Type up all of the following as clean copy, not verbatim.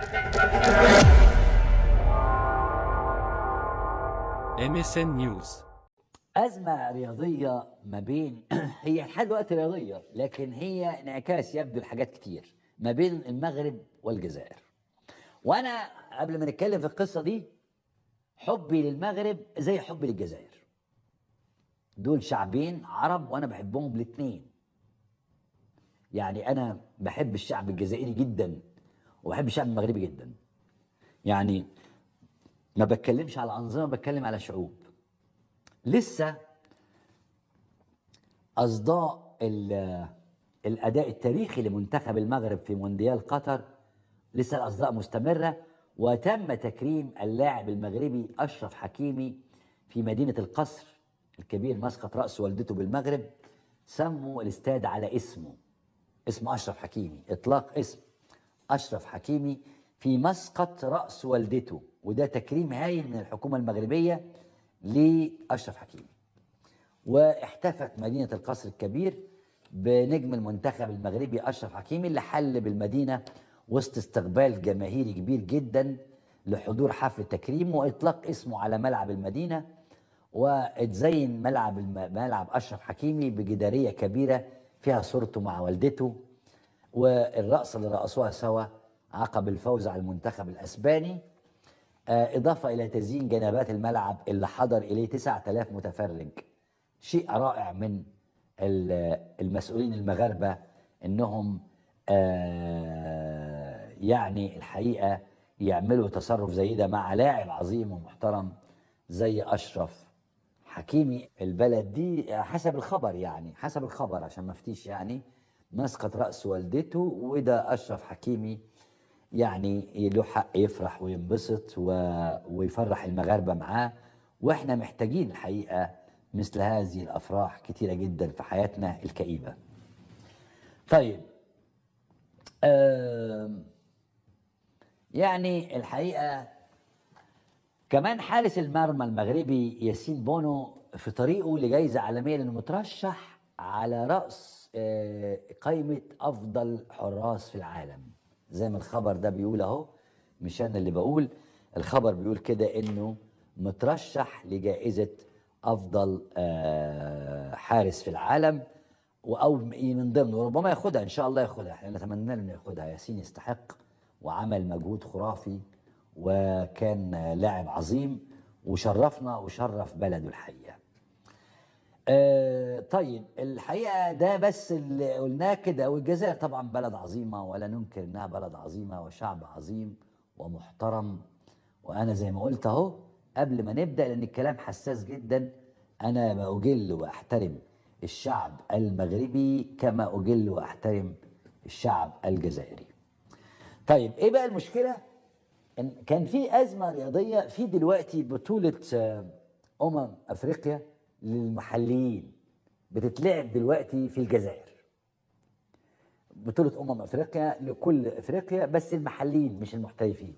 MSN News. أزمة رياضية ما بين هي لحد دلوقتي رياضية، لكن هي انعكاس يبدو لحاجات كتير ما بين المغرب والجزائر. وأنا قبل ما نتكلم في القصة دي، حبي للمغرب زي حبي للجزائر. دول شعبين عرب وأنا بحبهم الاتنين. يعني أنا بحب الشعب الجزائري جدا وبحب الشعب المغربي جدا. يعني ما بتكلمش على أنظمة، بتكلم على شعوب. لسه أصداء الأداء التاريخي لمنتخب المغرب في مونديال قطر، لسه الأصداء مستمرة، وتم تكريم اللاعب المغربي أشرف حكيمي في مدينة القصر الكبير، مسقط رأس والدته بالمغرب. سموا الاستاد على اسمه، اسم أشرف حكيمي، إطلاق اسم أشرف حكيمي في مسقط رأس والدته، وده تكريم هايل من الحكومة المغربية لأشرف حكيمي. واحتفت مدينة القصر الكبير بنجم المنتخب المغربي أشرف حكيمي اللي حل بالمدينة وسط استقبال جماهيري كبير جدا لحضور حفل التكريم وإطلاق اسمه على ملعب المدينة. واتزين ملعب أشرف حكيمي بجدارية كبيرة فيها صورته مع والدته، والرقصة اللي رقصوها سوا عقب الفوز على المنتخب الأسباني. إضافة إلى تزيين جنبات الملعب اللي حضر إليه 9000 متفرج. شيء رائع من المسؤولين المغاربة إنهم يعني الحقيقة يعملوا تصرف زي ده مع لاعب عظيم ومحترم زي أشرف حكيمي. البلد دي حسب الخبر، يعني حسب الخبر عشان ما افتيش، يعني مسقط رأس والدته، وده أشرف حكيمي يعني له حق يفرح وينبسط ويفرح المغاربة معاه. واحنا محتاجين الحقيقة مثل هذه الأفراح كتيرة جدا في حياتنا الكئيبة. طيب، يعني الحقيقة كمان حارس المرمى المغربي ياسين بونو في طريقه لجائزة عالمية، لأنه مترشح على رأس قائمة أفضل حراس في العالم. زي ما الخبر ده بيقول أهو، مش أنا اللي بقول، الخبر بيقول كده إنه مترشح لجائزة أفضل حارس في العالم، أو من ضمنه ربما ياخدها، إن شاء الله ياخدها، احنا نتمنى له إنه ياخدها. ياسين يستحق وعمل مجهود خرافي وكان لاعب عظيم وشرفنا وشرف بلده الحقيقة. طيب، الحقيقة ده بس اللي قلناه كده. والجزائر طبعا بلد عظيمة ولا ننكر انها بلد عظيمة وشعب عظيم ومحترم. وانا زي ما قلت اهو قبل ما نبدأ، لان الكلام حساس جدا، انا بأجل واحترم الشعب المغربي كما أجل واحترم الشعب الجزائري. طيب، ايه بقى المشكلة؟ كان في أزمة رياضية في دلوقتي بطولة أفريقيا للمحليين بتتلعب دلوقتي في الجزائر. بطولة أفريقيا لكل أفريقيا، بس المحليين مش المحترفين،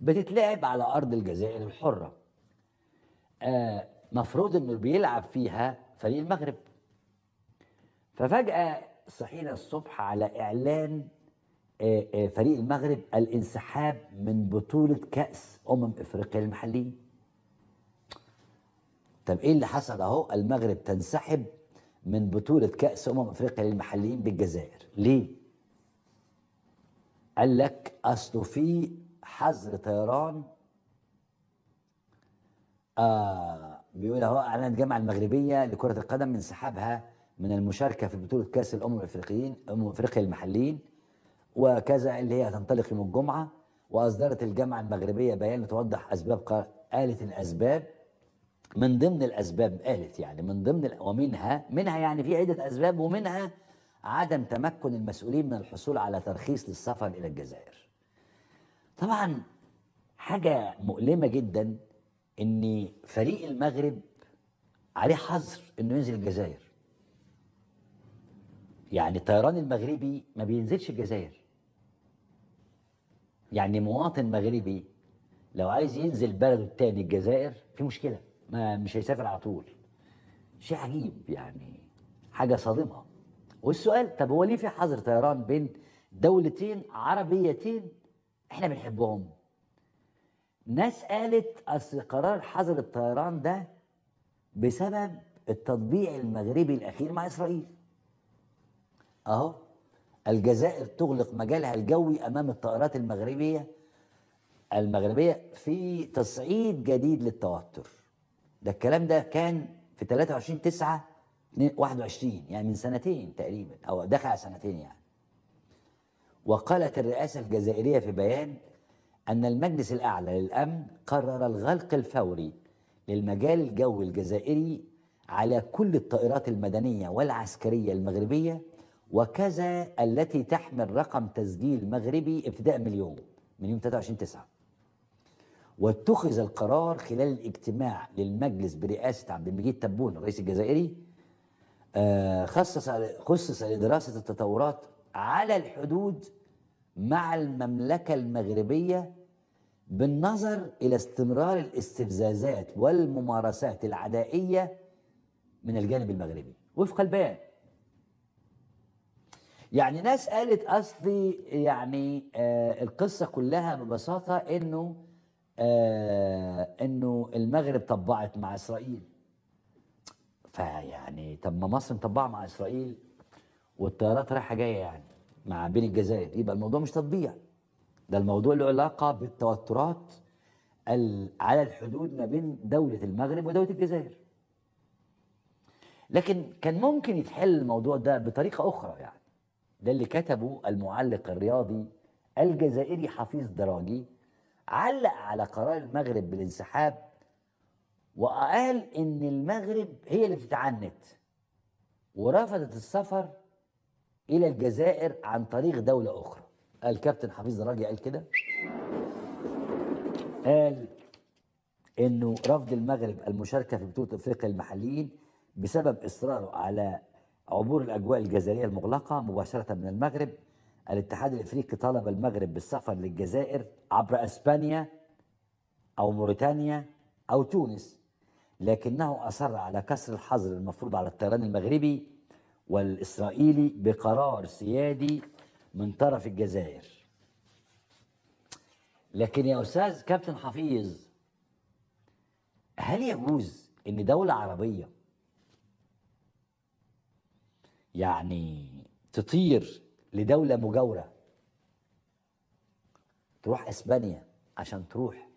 بتتلعب على أرض الجزائر الحرة. مفروض إنه بيلعب فيها فريق المغرب. ففجأة صحينا الصبح على إعلان فريق المغرب الانسحاب من بطولة كأس أفريقيا للمحليين. طب ايه اللي حصل اهو؟ المغرب تنسحب من بطولة كأس أفريقيا للمحليين بالجزائر. ليه؟ قال لك اصله في حظر طيران. بيقول اهو اعلنت الجامعة المغربية لكرة القدم من انسحابها من المشاركة في بطولة كأس الأفريقيين أفريقيا للمحليين وكذا، اللي هي هتنطلق يوم الجمعة. واصدرت الجامعة المغربية بيان توضح اسباب. قالت الاسباب، من ضمن الاسباب قالت يعني من ضمن ومنها يعني في عده اسباب، ومنها عدم تمكن المسؤولين من الحصول على ترخيص للسفر الى الجزائر. طبعا حاجه مؤلمه جدا ان فريق المغرب عليه حظر انه ينزل الجزائر. يعني الطيران المغربي ما بينزلش الجزائر. يعني مواطن مغربي لو عايز ينزل بلده التاني الجزائر في مشكله، مش هيسافر على طول. شيء عجيب، يعني حاجة صادمة. والسؤال، طب هو ليه في حظر طيران بين دولتين عربيتين احنا بنحبهم. ناس قالت اصل قرار حظر الطيران ده بسبب التطبيع المغربي الاخير مع اسرائيل. اهو الجزائر تغلق مجالها الجوي امام الطائرات المغربيه في تصعيد جديد للتوتر. ده الكلام ده كان في 23/9/21، يعني من سنتين تقريبا او دخل على سنتين يعني. وقالت الرئاسه الجزائريه في بيان ان المجلس الاعلى للامن قرر الغلق الفوري للمجال الجوي الجزائري على كل الطائرات المدنيه والعسكريه المغربيه، وكذا التي تحمل رقم تسجيل مغربي ابتداء من يوم 23/9. واتخذ القرار خلال الاجتماع للمجلس برئاسة عبد المجيد تبون الرئيس الجزائري، خصص لدراسة التطورات على الحدود مع المملكة المغربية بالنظر إلى استمرار الاستفزازات والممارسات العدائية من الجانب المغربي وفق البيان. يعني ناس قالت أصلي يعني القصة كلها ببساطة انه المغرب طبعت مع اسرائيل. فيعني طب ما مصر مطبعه مع اسرائيل والطيارات رايحه جايه يعني مع بين الجزائر، يبقى الموضوع مش تطبيع، ده الموضوع له علاقه بالتوترات على الحدود ما بين دوله المغرب ودوله الجزائر. لكن كان ممكن يتحل الموضوع ده بطريقه اخرى يعني. ده اللي كتبه المعلق الرياضي الجزائري حفيظ دراجي، علق على قرار المغرب بالانسحاب وقال ان المغرب هي اللي بتتعنت ورفضت السفر الى الجزائر عن طريق دوله اخرى. قال كابتن حفيظ دراجي قال كده، قال انه رفض المغرب المشاركه في بطوله افريقيا المحليين بسبب اصراره على عبور الاجواء الجزائريه المغلقه مباشره من المغرب. الاتحاد الافريقي طالب المغرب بالسفر للجزائر عبر اسبانيا او موريتانيا او تونس، لكنه اصر على كسر الحظر المفروض على الطيران المغربي والاسرائيلي بقرار سيادي من طرف الجزائر. لكن يا استاذ كابتن حفيظ، هل يجوز ان دوله عربيه يعني تطير لدوله مجاوره، تروح اسبانيا عشان تروح؟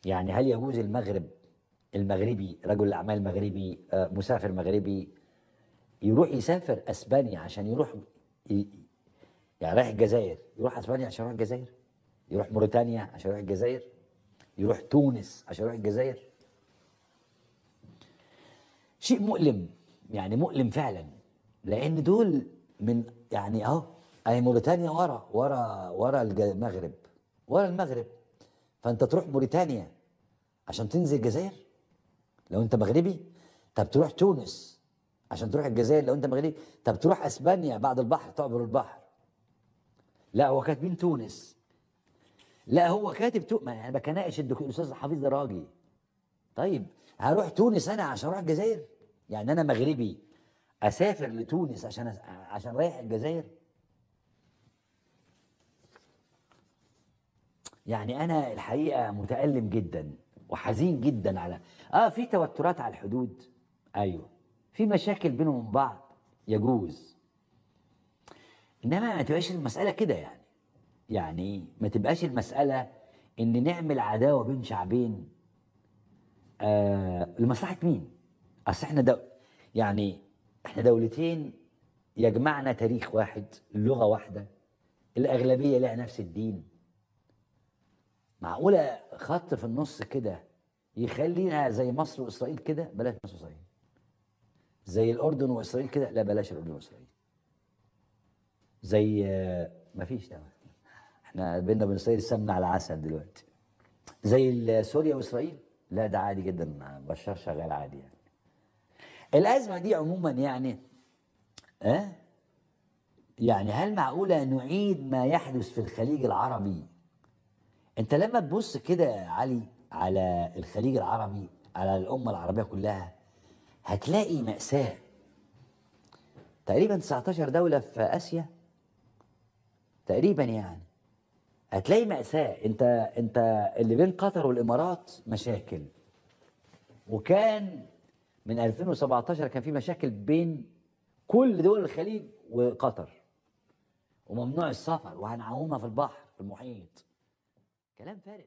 يعني هل يجوز المغربي رجل الاعمال المغربي مسافر مغربي يروح يسافر اسبانيا عشان يروح يعني رايح الجزائر، يروح اسبانيا عشان يروح الجزائر، يروح موريتانيا عشان يروح الجزائر، يروح تونس عشان يروح الجزائر؟ شيء مؤلم، يعني مؤلم فعلا، لان دول من يعني اهي موريتانيا ورا المغرب، ورا المغرب. فانت تروح موريتانيا عشان تنزل الجزائر لو انت مغربي؟ طب تروح تونس عشان تروح الجزائر لو انت مغربي؟ طب تروح اسبانيا بعد البحر تعبر البحر؟ لا هو كاتبين تونس، لا هو كاتب ما انا بناقش الدكتور الاستاذ حفيظ دراجي. طيب هروح تونس انا عشان اروح الجزائر؟ يعني انا مغربي اسافر لتونس عشان رايح الجزائر؟ يعني انا الحقيقه متالم جدا وحزين جدا على في توترات على الحدود، ايوه في مشاكل بينهم وبين بعض يجوز، انما ما تبقاش المساله كده يعني ما تبقاش المساله ان نعمل عداوه بين شعبين لمصلحه مين؟ اصل يعني احنا دولتين يجمعنا تاريخ واحد، لغه واحده، الاغلبيه لها نفس الدين. معقوله خط في النص كده يخلينا زي مصر واسرائيل كده؟ بلاش مصر واسرائيل. زي الاردن واسرائيل كده؟ لا بلاش الاردن واسرائيل. زي مفيش ده، احنا بينا وبين اسرائيل سمنه على عسل دلوقتي. زي سوريا واسرائيل؟ لا ده عادي جدا، بشار شغال عادي يعني. الازمه دي عموما يعني يعني هل معقوله نعيد ما يحدث في الخليج العربي؟ انت لما تبص كده يا علي على الخليج العربي، على الامه العربيه كلها، هتلاقي مأساة. تقريبا 19 دولة في آسيا تقريبا يعني، هتلاقي مأساة. انت اللي بين قطر والامارات مشاكل، وكان من 2017 كان في مشاكل بين كل دول الخليج وقطر، وممنوع السفر، وهنعومها في البحر في المحيط. كلام فارغ.